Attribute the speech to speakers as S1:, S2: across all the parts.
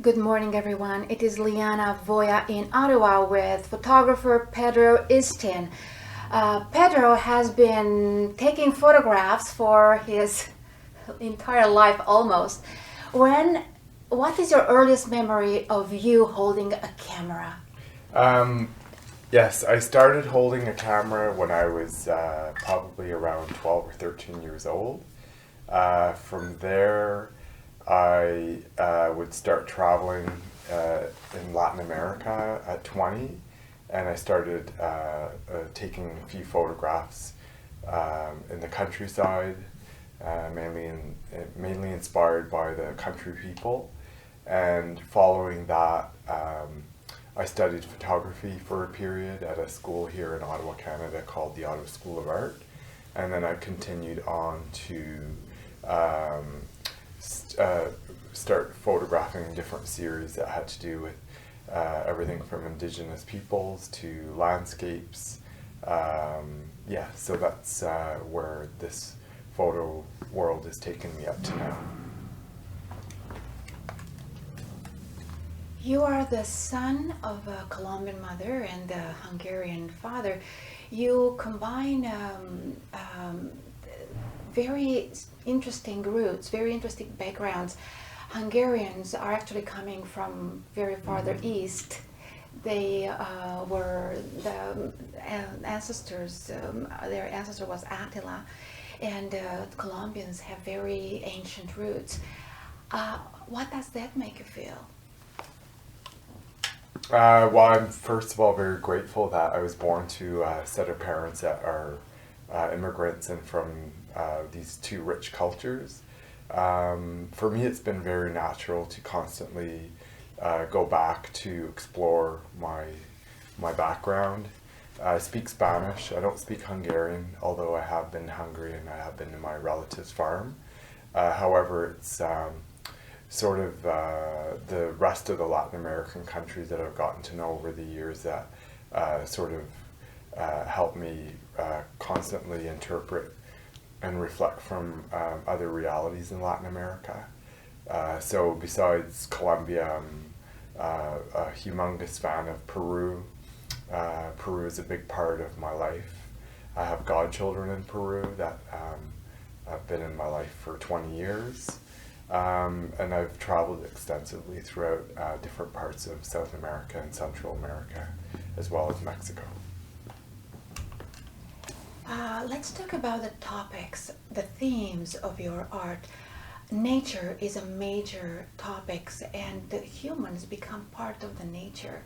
S1: Good morning, everyone. It is Liana Voya in Ottawa with photographer Pedro Isztin. Pedro has been taking photographs for his entire life almost. What is your earliest memory of you holding a camera?
S2: Yes, I started holding a camera when I was probably around 12 or 13 years old. From there, I would start traveling in Latin America at 20, and I started taking a few photographs in the countryside, mainly inspired by the country people. And following that, I studied photography for a period at a school here in Ottawa, Canada called the Ottawa School of Art. And then I continued on to start photographing different series that had to do with everything from Indigenous peoples to landscapes. So that's where this photo world has taken me up to now.
S1: You are the son of a Colombian mother and a Hungarian father. You combine very interesting roots, very interesting backgrounds. Hungarians are actually coming from very farther east. They were the ancestors, their ancestor was Attila, and Colombians have very ancient roots. What does that make you feel?
S2: Well, I'm first of all very grateful that I was born to a set of parents that are immigrants and from these two rich cultures. For me, it's been very natural to constantly go back to explore my background. I speak Spanish. I don't speak Hungarian, although I have been to Hungary and I have been to my relative's farm. However, it's sort of the rest of the Latin American countries that I've gotten to know over the years that sort of help me constantly interpret and reflect from other realities in Latin America. So besides Colombia, I'm a humongous fan of Peru. Peru is a big part of my life. I have godchildren in Peru that have been in my life for 20 years. And I've traveled extensively throughout different parts of South America and Central America, as well as Mexico.
S1: Let's talk about the topics, the themes of your art. Nature is a major topic, and the humans become part of the nature.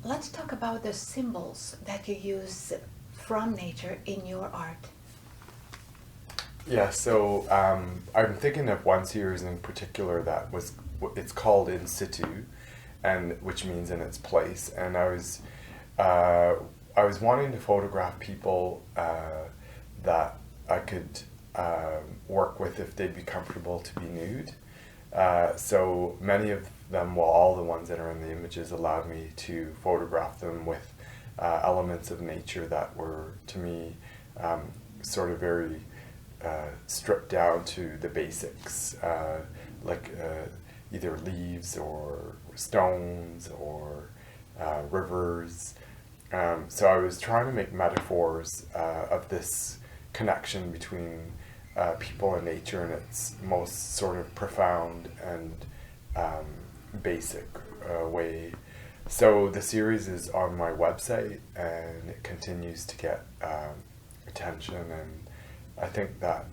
S1: Let's talk about the symbols that you use from nature in your art.
S2: Yeah, so I'm thinking of one series in particular that it's called In Situ, and which means in its place. And I was wanting to photograph people that I could work with if they'd be comfortable to be nude. So many of them, well, all the ones that are in the images allowed me to photograph them with elements of nature that were, to me, sort of very stripped down to the basics, like either leaves or stones or rivers. So I was trying to make metaphors of this connection between people and nature in its most sort of profound and basic way. So the series is on my website and it continues to get attention, and I think that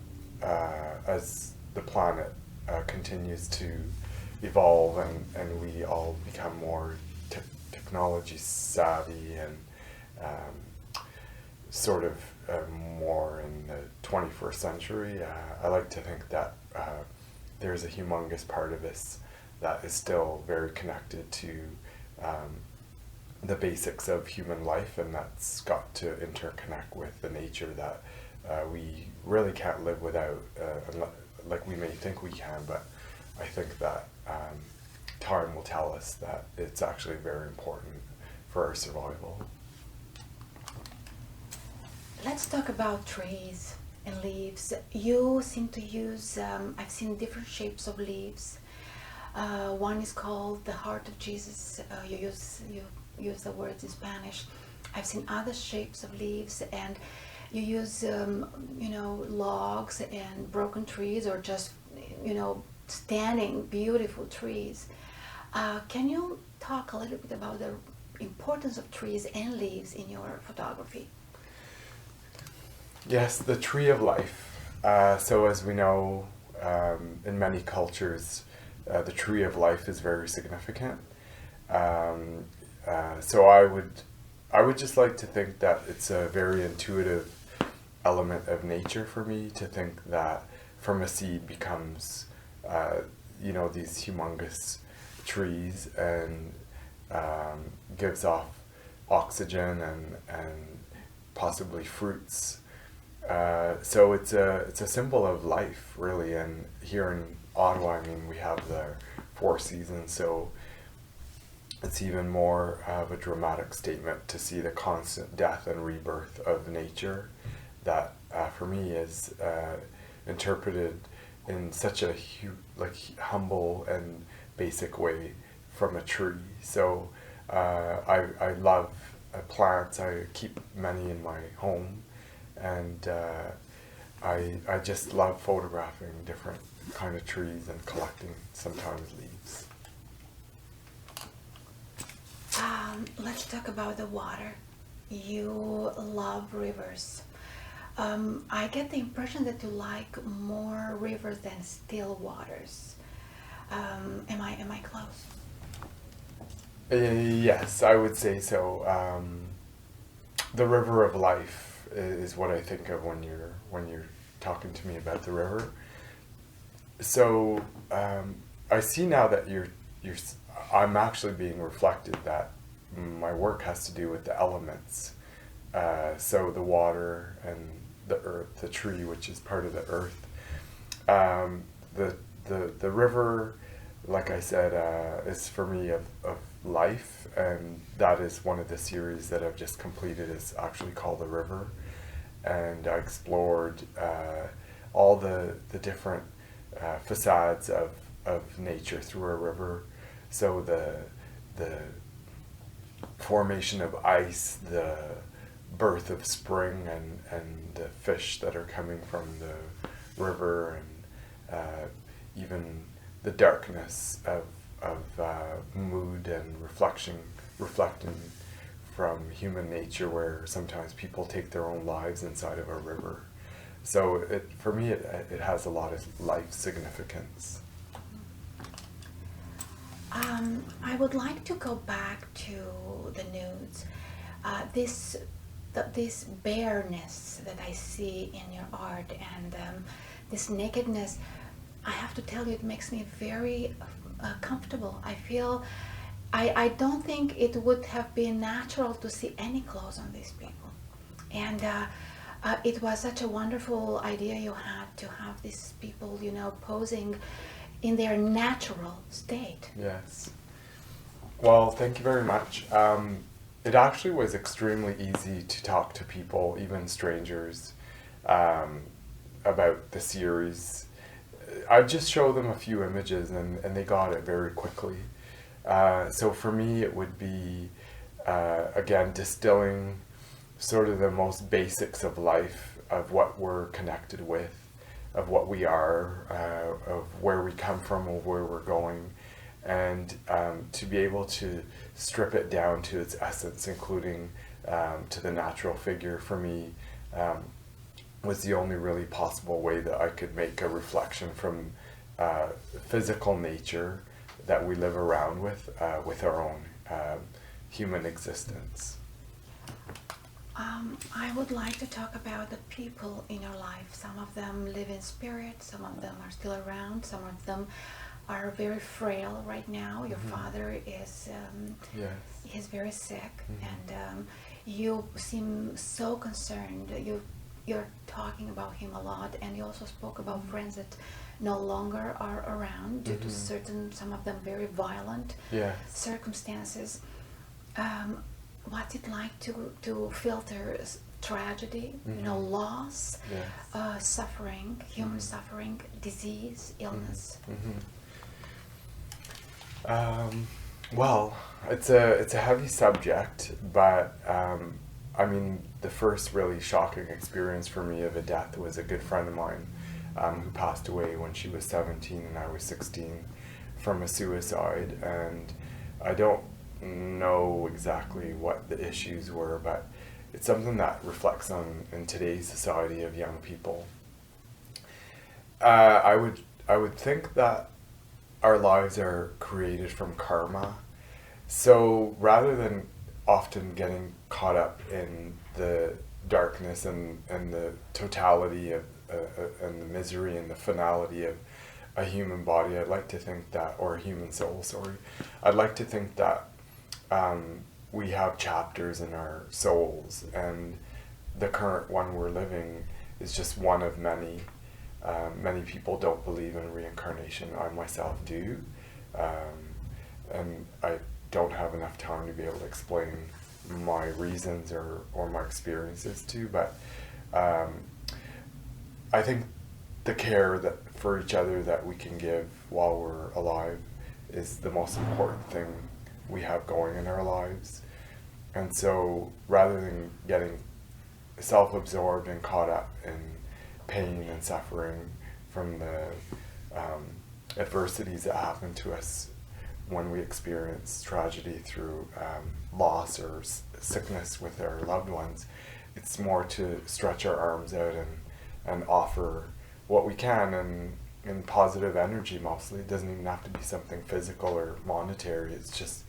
S2: as the planet continues to evolve and we all become more technology savvy and sort of more in the 21st century, I like to think that there's a humongous part of us that is still very connected to the basics of human life, and that's got to interconnect with the nature that we really can't live without, like we may think we can, but I think that time will tell us that it's actually very important for our survival.
S1: Let's talk about trees and leaves. You seem to use, I've seen different shapes of leaves. One is called the Heart of Jesus. You use the words in Spanish. I've seen other shapes of leaves, and you use logs and broken trees, or just standing beautiful trees. Can you talk a little bit about the importance of trees and leaves in your photography?
S2: Yes, the tree of life. So as we know, in many cultures, the tree of life is very significant. So I would just like to think that it's a very intuitive element of nature for me to think that from a seed becomes, these humongous trees, and gives off oxygen and possibly fruits. So it's a symbol of life, really. And here in Ottawa, I mean, we have the 4 seasons, so it's even more of a dramatic statement to see the constant death and rebirth of nature that, for me, is interpreted in such a humble and basic way from a tree. So I love plants. I keep many in my home, and I just love photographing different kind of trees and collecting sometimes leaves.
S1: Let's talk about the water. You love rivers. I get the impression that you like more rivers than still waters. Am I close?
S2: Yes, I would say so. The river of life is what I think of when you're talking to me about the river. So I see now that I'm actually being reflected that my work has to do with the elements. So the water and the earth, the tree, which is part of the earth. The river, like I said, is for me of life, and that is one of the series that I've just completed. Is actually called The River, and I explored all the different facades of nature through a river. So the formation of ice, the birth of spring, and the fish that are coming from the river, and even the darkness of mood and reflecting from human nature, where sometimes people take their own lives inside of a river. So for me, it has a lot of life significance.
S1: I would like to go back to the nudes. This bareness that I see in your art, and this nakedness, I have to tell you, it makes me very comfortable. I feel, I don't think it would have been natural to see any clothes on these people. And it was such a wonderful idea you had to have these people, posing in their natural state.
S2: Yes. Well, thank you very much. It actually was extremely easy to talk to people, even strangers, about the series. I'd just show them a few images, and they got it very quickly. So for me, it would be, again, distilling sort of the most basics of life, of what we're connected with, of what we are, of where we come from, of where we're going, and to be able to strip it down to its essence, including to the natural figure, for me, was the only really possible way that I could make a reflection from physical nature that we live around with our own human existence.
S1: I would like to talk about the people in your life. Some of them live in spirit, some of them are still around, some of them are very frail right now. Your father is
S2: Yes.
S1: he's very sick, and you seem so concerned. You're talking about him a lot, and you also spoke about friends that no longer are around due to some of them very violent
S2: Yes.
S1: circumstances. What's it like to filter tragedy, loss,
S2: Yes.
S1: suffering, human suffering, disease, illness?
S2: Well, it's a heavy subject, but I mean, the first really shocking experience for me of a death was a good friend of mine who passed away when she was 17 and I was 16 from a suicide. And I don't know exactly what the issues were, but it's something that reflects on in today's society of young people. I would think that our lives are created from karma. So rather than often getting caught up in the darkness and the totality of and the misery and the finality of a human body, I'd like to think that, or a human soul, sorry, I'd like to think that we have chapters in our souls, and the current one we're living is just one of many. Many people don't believe in reincarnation. I myself do. And I don't have enough time to be able to explain my reasons or my experiences too, but I think the care that for each other that we can give while we're alive is the most important thing we have going in our lives. And so rather than getting self-absorbed and caught up in pain and suffering from the adversities that happen to us when we experience tragedy through loss or sickness with our loved ones, it's more to stretch our arms out and offer what we can, and in positive energy mostly. It doesn't even have to be something physical or monetary. It's just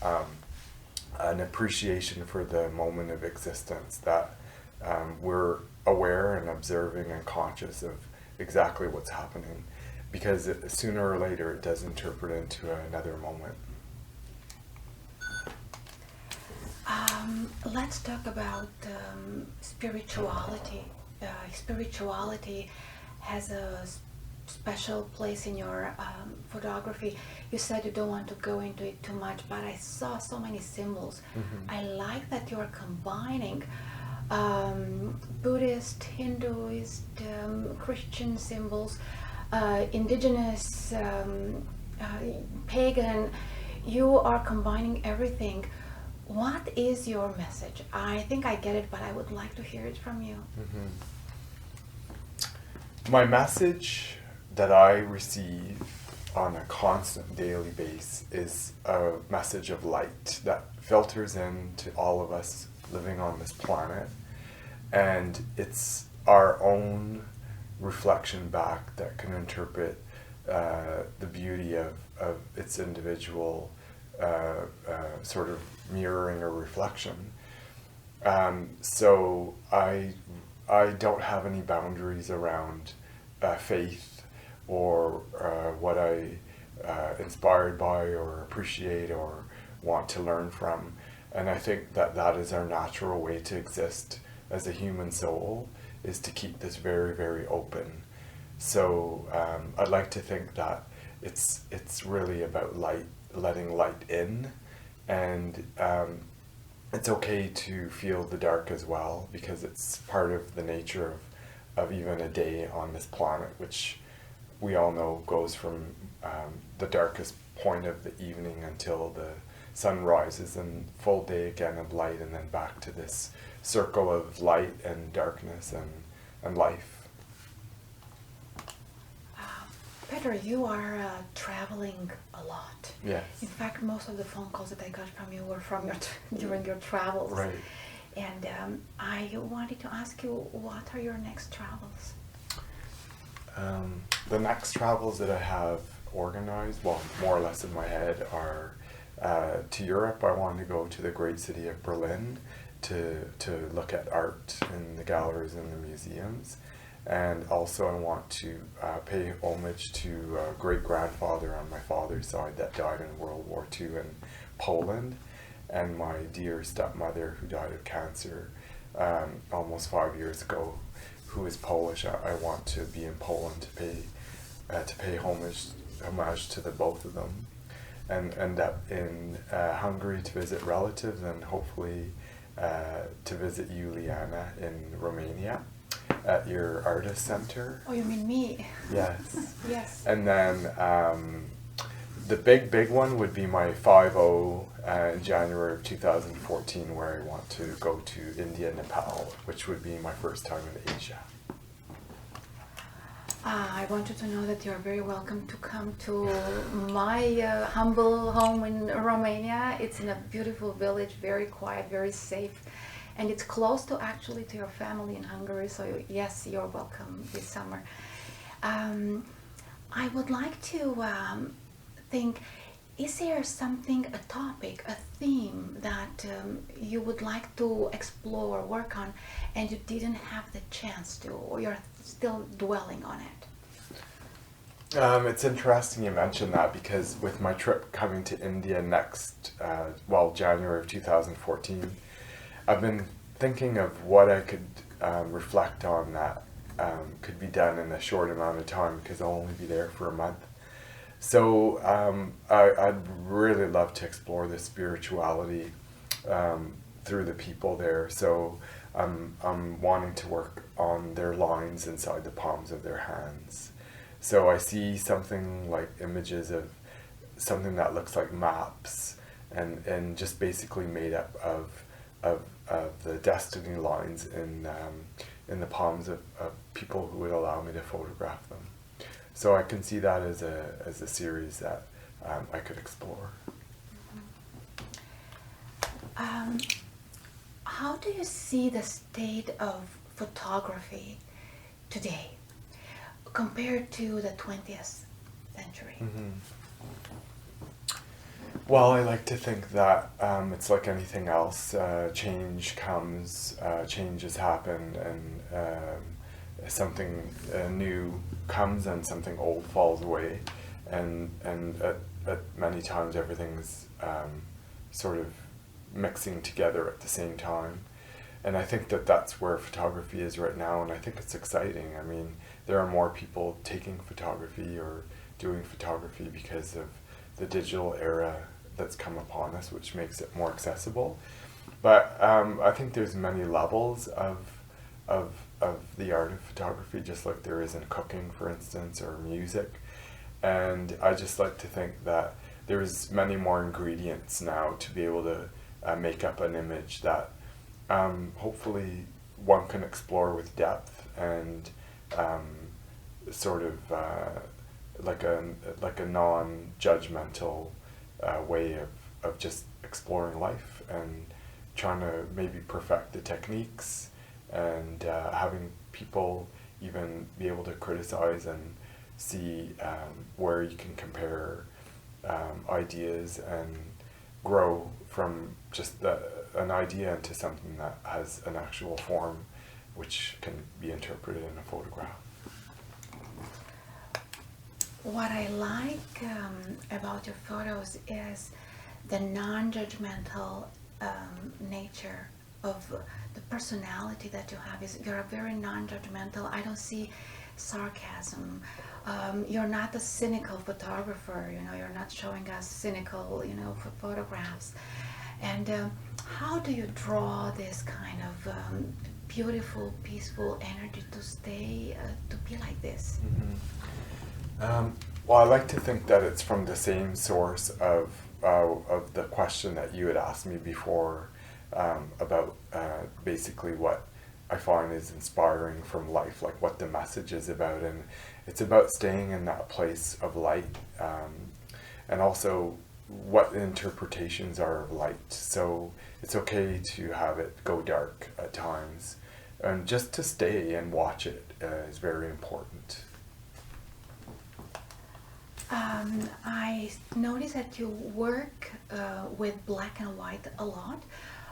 S2: an appreciation for the moment of existence, that we're aware and observing and conscious of exactly what's happening, because sooner or later it does interpret into another moment.
S1: Let's talk about spirituality. Spirituality has a special place in your photography. You said you don't want to go into it too much, but I saw so many symbols.
S2: Mm-hmm.
S1: I like that you're combining Buddhist, Hinduist, Christian symbols, indigenous, pagan. You are combining everything. What is your message? I think I get it, but I would like to hear it from you.
S2: Mm-hmm. My message that I receive on a constant daily basis is a message of light that filters into all of us living on this planet, and it's our own reflection back that can interpret the beauty of its individual sort of mirroring or reflection. So I don't have any boundaries around faith or what I inspired by or appreciate or want to learn from. And I think that that is our natural way to exist as a human soul, is to keep this very, very open. So I'd like to think that it's really about light, letting light in, and it's okay to feel the dark as well, because it's part of the nature of even a day on this planet, which we all know goes from the darkest point of the evening until the sun rises, and full day again of light, and then back to this circle of light and darkness and life.
S1: Pedro, you are traveling a lot.
S2: Yes.
S1: In fact, most of the phone calls that I got from you were from your during your travels.
S2: Right.
S1: And I wanted to ask you, what are your next travels?
S2: The next travels that I have organized, well, more or less in my head, are to Europe. I want to go to the great city of Berlin to look at art in the galleries and the museums. And also I want to pay homage to a great-grandfather on my father's side that died in World War II in Poland, and my dear stepmother who died of cancer almost 5 years ago, who is Polish. I want to be in Poland to pay homage to the both of them, and end up in Hungary to visit relatives, and hopefully to visit you, Liana, in Romania at your artist center.
S1: Oh, you mean me?
S2: Yes.
S1: Yes.
S2: And then the big one would be my 5-0 in January of 2014, where I want to go to India, Nepal, which would be my first time in Asia.
S1: I want you to know that you're very welcome to come to my humble home in Romania. It's in a beautiful village, very quiet, very safe, and it's close to actually to your family in Hungary. So yes, you're welcome this summer. I would like to think, is there something, a topic, a theme that you would like to explore, work on, and you didn't have the chance to, or you're still dwelling on it?
S2: It's interesting you mentioned that, because with my trip coming to India next, January of 2014, I've been thinking of what I could reflect on that could be done in a short amount of time, because I'll only be there for a month. So I'd really love to explore the spirituality through the people there. So I'm wanting to work on their lines inside the palms of their hands. So I see something like images of something that looks like maps, and just basically made up of the destiny lines in the palms of people who would allow me to photograph them. So I can see that as a series that I could explore.
S1: How do you see the state of photography today compared to the 20th century?
S2: Mm-hmm. Well, I like to think that it's like anything else. Change comes, changes happen, and something new comes and something old falls away. And at many times everything's sort of mixing together at the same time. And I think that that's where photography is right now, and I think it's exciting. I mean, there are more people taking photography or doing photography because of the digital era that's come upon us, which makes it more accessible. But I think there's many levels of the art of photography, just like there is in cooking, for instance, or music. And I just like to think that there's many more ingredients now to be able to make up an image that hopefully one can explore with depth and sort of like a non-judgmental way of just exploring life and trying to maybe perfect the techniques, and having people even be able to criticize and see where you can compare ideas and grow from just an idea into something that has an actual form which can be interpreted in a photograph.
S1: What I like about your photos is the non-judgmental nature of the personality that you have. You're very non-judgmental. I don't see sarcasm. You're not a cynical photographer. You're not showing us cynical, photographs. And how do you draw this kind of beautiful, peaceful energy to stay, to be like this?
S2: Mm-hmm. Well, I like to think that it's from the same source of the question that you had asked me before, about basically what I find is inspiring from life, like what the message is about. And it's about staying in that place of light, and also what the interpretations are of light. So it's okay to have it go dark at times, and just to stay and watch it is very important.
S1: I noticed that you work with black and white a lot,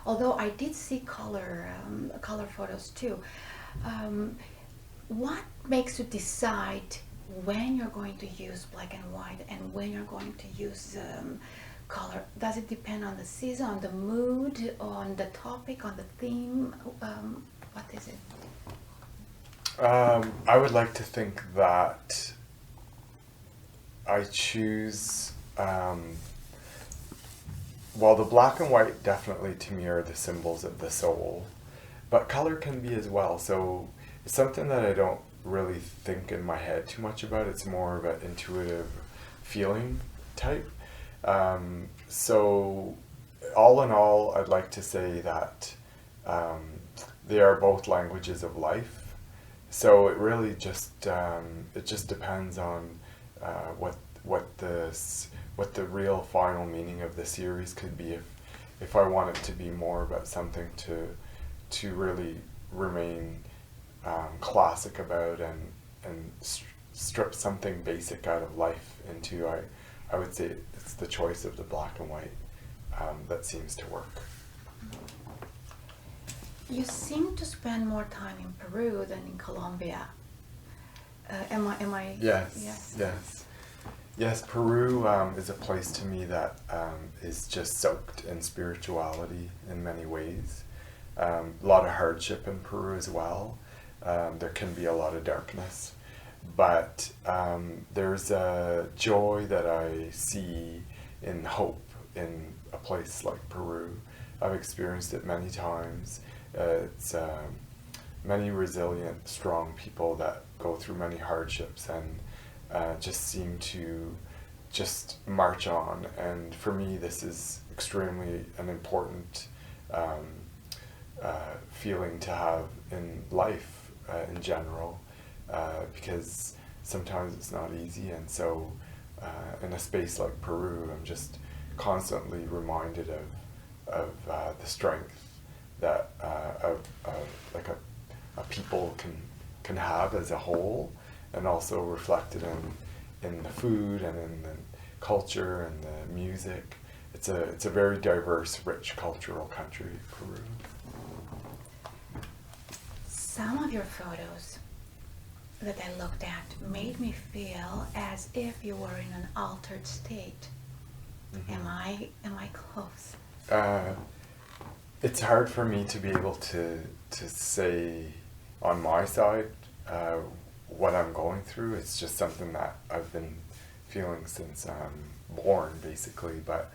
S1: although I did see color photos too. What makes you decide when you're going to use black and white and when you're going to use color? Does it depend on the season, on the mood, on the topic, on the theme? What is it?
S2: I would like to think that I choose, well, the black and white definitely to me are the symbols of the soul, but color can be as well. So it's something that I don't really think in my head too much about. It's more of an intuitive feeling type. So all in all, I'd like to say that they are both languages of life. So it really just it just depends on what the real final meaning of the series could be. If I want it to be more about something to really remain classic about and strip something basic out of life into, I would say it's the choice of the black and white that seems to work.
S1: You seem to spend more time in Peru than in Colombia. Am I?
S2: Yes. Yes, Peru is a place to me that is just soaked in spirituality in many ways. A lot of hardship in Peru as well. There can be a lot of darkness. But there's a joy that I see in hope in a place like Peru. I've experienced it many times. It's many resilient, strong people that go through many hardships and just seem to just march on. And for me, this is extremely an important feeling to have in life in general, because sometimes it's not easy. And so in a space like Peru, I'm just constantly reminded of the strength that like a people can have as a whole, and also reflected in the food and in the culture and the music. It's a very diverse, rich cultural country, Peru.
S1: Some of your photos that I looked at made me feel as if you were in an altered state. Mm-hmm. Am I close?
S2: It's hard for me to be able to say on my side what I'm going through. It's just something that I've been feeling since I'm born, basically. But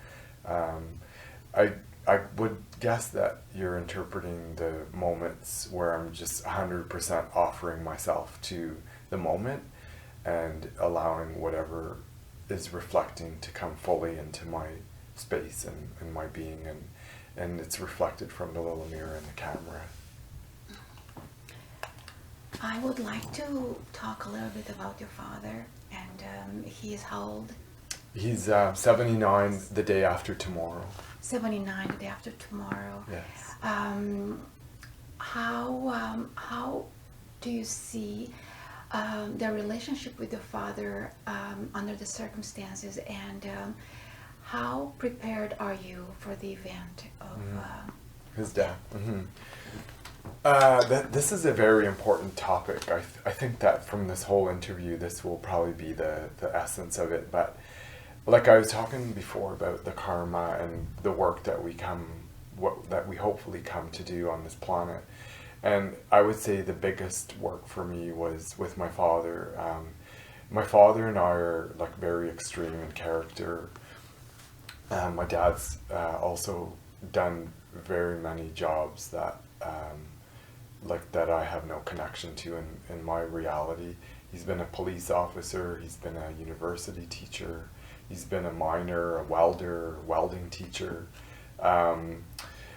S2: I would guess that you're interpreting the moments where I'm just 100% offering myself to the moment and allowing whatever is reflecting to come fully into my space and my being, and it's reflected from the little mirror in the camera.
S1: I would like to talk a little bit about your father, and he is how old?
S2: He's 79 the day after tomorrow.
S1: 79 the day after tomorrow.
S2: Yes.
S1: How do you see the relationship with your father under the circumstances, and how prepared are you for the event of
S2: his death? Mm-hmm. This is a very important topic. I think that from this whole interview, this will probably be the essence of it. But like I was talking before about the karma and the work that we hopefully come to do on this planet. And I would say the biggest work for me was with my father. My father and I are like very extreme in character. My dad's also done very many jobs that I have no connection to in my reality. He's been a police officer, he's been a university teacher, he's been a miner, a welder, welding teacher.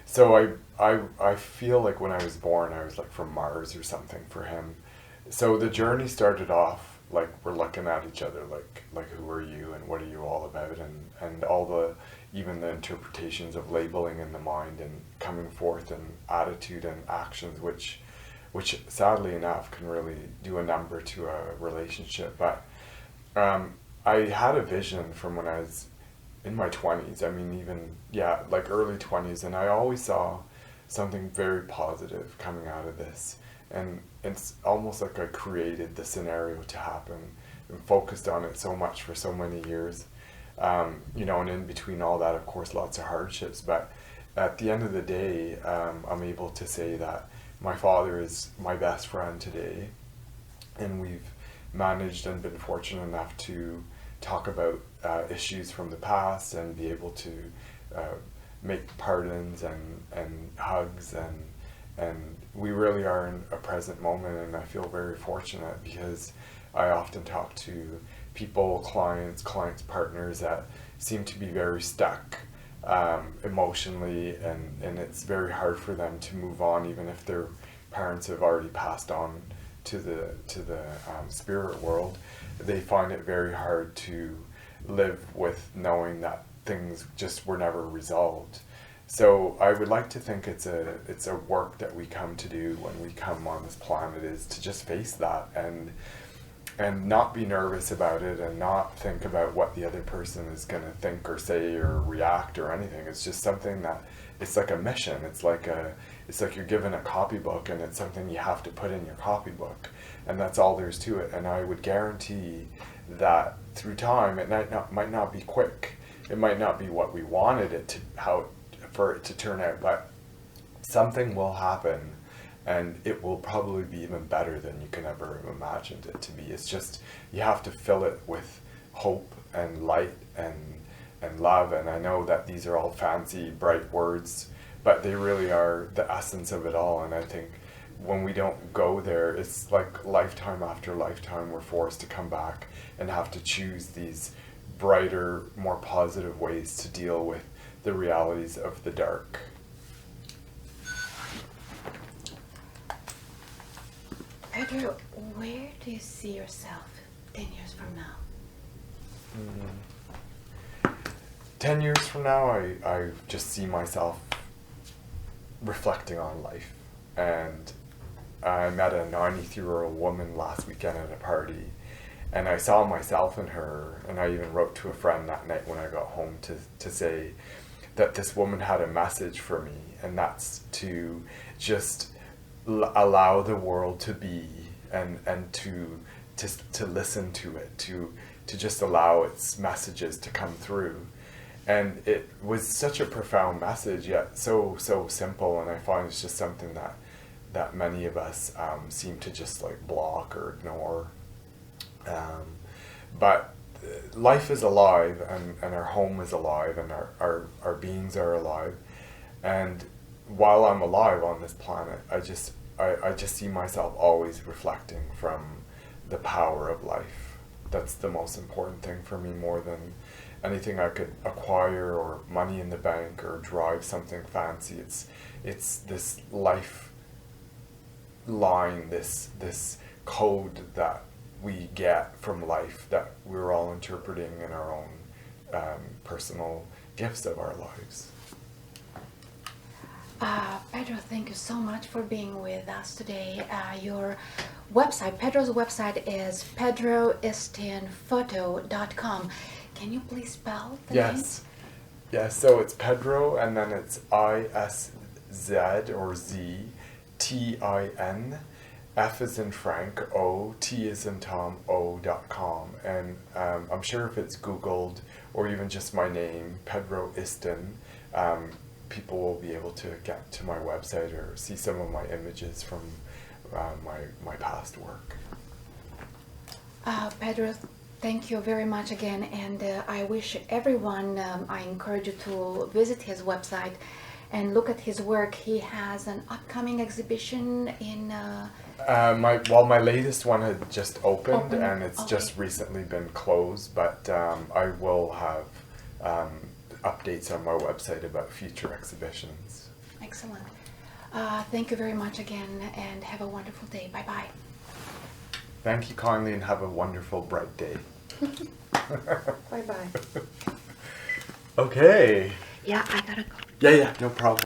S2: So I feel like when I was born, I was like from Mars or something for him. So the journey started off like we're looking at each other like who are you and what are you all about, and all even the interpretations of labeling in the mind and coming forth in attitude and actions, which sadly enough can really do a number to a relationship. But I had a vision from when I was in my 20s, I mean even, like early 20s, and I always saw something very positive coming out of this. And it's almost like I created the scenario to happen and focused on it so much for so many years. And in between all that, of course, lots of hardships. But at the end of the day, I'm able to say that my father is my best friend today. And we've managed and been fortunate enough to talk about issues from the past and be able to make pardons and hugs and we really are in a present moment, and I feel very fortunate because I often talk to people, clients, partners that seem to be very stuck emotionally, and it's very hard for them to move on, even if their parents have already passed on to the spirit world. They find it very hard to live with knowing that things just were never resolved. So I would like to think it's a work that we come to do when we come on this planet, is to just face that and not be nervous about it, and not think about what the other person is going to think or say or react or anything. It's just something that, it's like a mission. It's like you're given a copybook, and it's something you have to put in your copybook, and that's all there's to it. And I would guarantee that through time, it might not be quick. It might not be what we wanted it to, for it to turn out, but something will happen, and it will probably be even better than you can ever have imagined it to be. It's just, you have to fill it with hope and light and love. And I know that these are all fancy, bright words, but they really are the essence of it all. And I think when we don't go there, it's like lifetime after lifetime, we're forced to come back and have to choose these brighter, more positive ways to deal with the realities of the dark.
S1: Pedro, where do you see yourself 10 years from now?
S2: 10 years from now, I just see myself reflecting on life. And I met a 93-year-old woman last weekend at a party, and I saw myself in her, and I even wrote to a friend that night when I got home to say that this woman had a message for me, and that's to just allow the world to be, and to listen to it, to just allow its messages to come through. And it was such a profound message, yet so simple, and I find it's just something that many of us seem to just like block or ignore. But life is alive, and our home is alive, and our beings are alive. And while I'm alive on this planet, I just see myself always reflecting from the power of life. That's the most important thing for me, more than anything I could acquire, or money in the bank, or drive something fancy. It's this life line, this code that we get from life, that we're all interpreting in our own personal gifts of our lives.
S1: Pedro, thank you so much for being with us today. Your website, Pedro's website is pedroistinphoto.com. Can you please spell the name?
S2: Yes, so it's Pedro, and then it's ISZ or Z TIN, F as in Frank, O, T as in Tom, O.com. And I'm sure if it's Googled, or even just my name, Pedro Isztin, people will be able to get to my website or see some of my images from my past work.
S1: Pedro, thank you very much again, and I wish everyone, I encourage you to visit his website and look at his work. He has an upcoming exhibition in...
S2: my latest one had just opened. And it's
S1: okay.
S2: just recently been closed, but I will have updates on my website about future exhibitions.
S1: Excellent. Thank you very much again, and have a wonderful day. Bye-bye.
S2: Thank you kindly, and have a wonderful, bright day.
S1: Bye-bye.
S2: Okay.
S1: Yeah, I gotta go.
S2: Yeah, no problem.